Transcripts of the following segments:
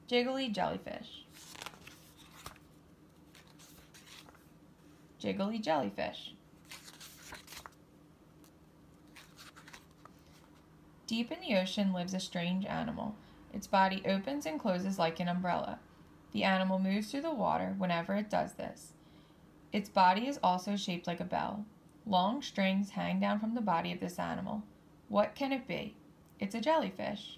Jiggly Jellyfish. Jiggly Jellyfish. Deep in the ocean lives a strange animal. Its body opens and closes like an umbrella. The animal moves through the water whenever it does this. Its body is also shaped like a bell. Long strings hang down from the body of this animal. What can it be? It's a jellyfish.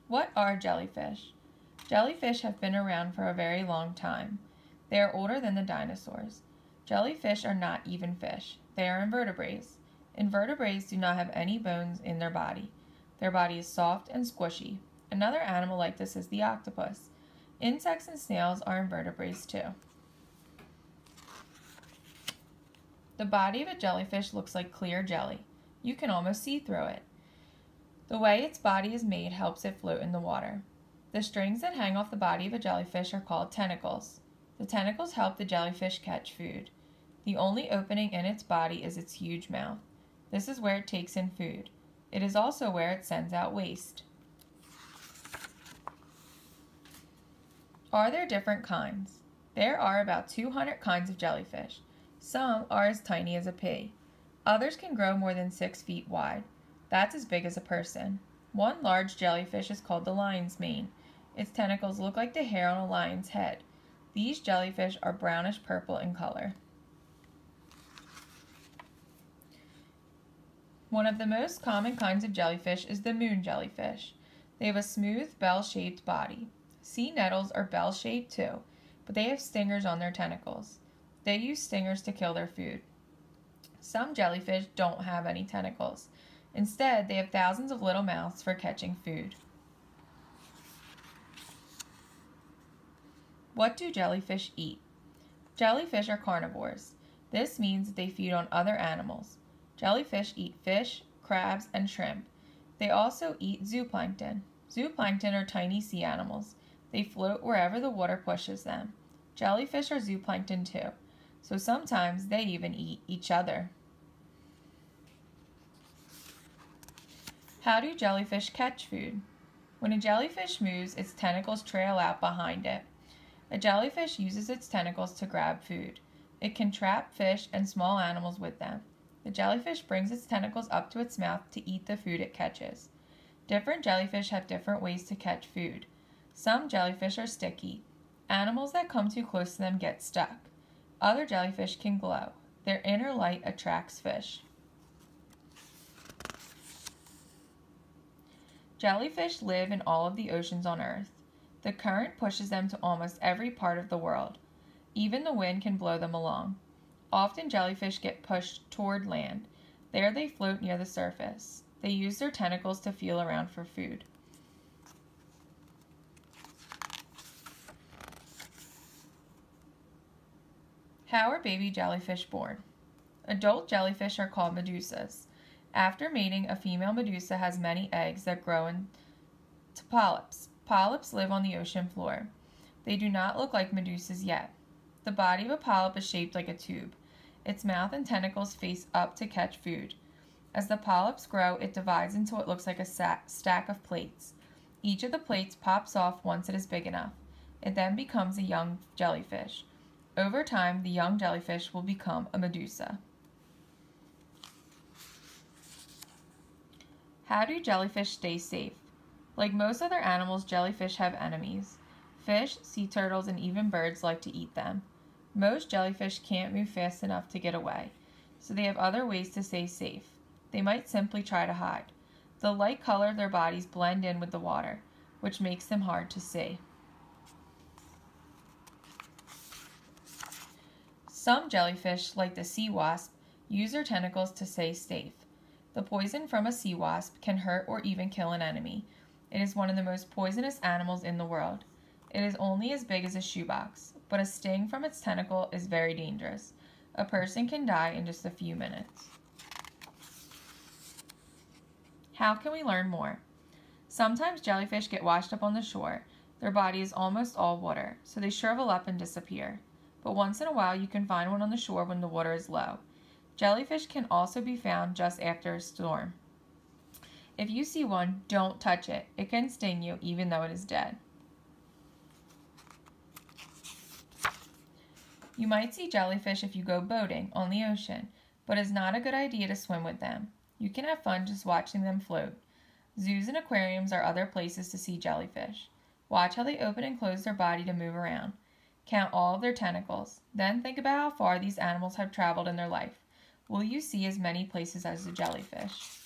What are jellyfish? Jellyfish have been around for a very long time. They are older than the dinosaurs. Jellyfish are not even fish. They are invertebrates. Invertebrates do not have any bones in their body. Their body is soft and squishy. Another animal like this is the octopus. Insects and snails are invertebrates too. The body of a jellyfish looks like clear jelly. You can almost see through it. The way its body is made helps it float in the water. The strings that hang off the body of a jellyfish are called tentacles. The tentacles help the jellyfish catch food. The only opening in its body is its huge mouth. This is where it takes in food. It is also where it sends out waste. Are there different kinds? There are about 200 kinds of jellyfish. Some are as tiny as a pea. Others can grow more than 6 feet wide. That's as big as a person. One large jellyfish is called the lion's mane. Its tentacles look like the hair on a lion's head. These jellyfish are brownish purple in color. One of the most common kinds of jellyfish is the moon jellyfish. They have a smooth, bell-shaped body. Sea nettles are bell-shaped too, but they have stingers on their tentacles. They use stingers to kill their food. Some jellyfish don't have any tentacles. Instead, they have thousands of little mouths for catching food. What do jellyfish eat? Jellyfish are carnivores. This means that they feed on other animals. Jellyfish eat fish, crabs, and shrimp. They also eat zooplankton. Zooplankton are tiny sea animals. They float wherever the water pushes them. Jellyfish are zooplankton too, so sometimes they even eat each other. How do jellyfish catch food? When a jellyfish moves, its tentacles trail out behind it. A jellyfish uses its tentacles to grab food. It can trap fish and small animals with them. The jellyfish brings its tentacles up to its mouth to eat the food it catches. Different jellyfish have different ways to catch food. Some jellyfish are sticky. Animals that come too close to them get stuck. Other jellyfish can glow. Their inner light attracts fish. Jellyfish live in all of the oceans on Earth. The current pushes them to almost every part of the world. Even the wind can blow them along. Often jellyfish get pushed toward land. There they float near the surface. They use their tentacles to feel around for food. How are baby jellyfish born? Adult jellyfish are called medusas. After mating, a female medusa has many eggs that grow into polyps. Polyps live on the ocean floor. They do not look like medusas yet. The body of a polyp is shaped like a tube. Its mouth and tentacles face up to catch food. As the polyps grow, it divides into what looks like a stack of plates. Each of the plates pops off once it is big enough. It then becomes a young jellyfish. Over time, the young jellyfish will become a medusa. How do jellyfish stay safe? Like most other animals, jellyfish have enemies. Fish, sea turtles, and even birds like to eat them. Most jellyfish can't move fast enough to get away, so they have other ways to stay safe. They might simply try to hide. The light color of their bodies blend in with the water, which makes them hard to see. Some jellyfish, like the sea wasp, use their tentacles to stay safe. The poison from a sea wasp can hurt or even kill an enemy. It is one of the most poisonous animals in the world. It is only as big as a shoebox, but a sting from its tentacle is very dangerous. A person can die in just a few minutes. How can we learn more? Sometimes jellyfish get washed up on the shore. Their body is almost all water, so they shrivel up and disappear. But once in a while you can find one on the shore when the water is low. Jellyfish can also be found just after a storm. If you see one, don't touch it. It can sting you even though it is dead. You might see jellyfish if you go boating on the ocean, but it's not a good idea to swim with them. You can have fun just watching them float. Zoos and aquariums are other places to see jellyfish. Watch how they open and close their body to move around. Count all of their tentacles. Then think about how far these animals have traveled in their life. Will you see as many places as the jellyfish?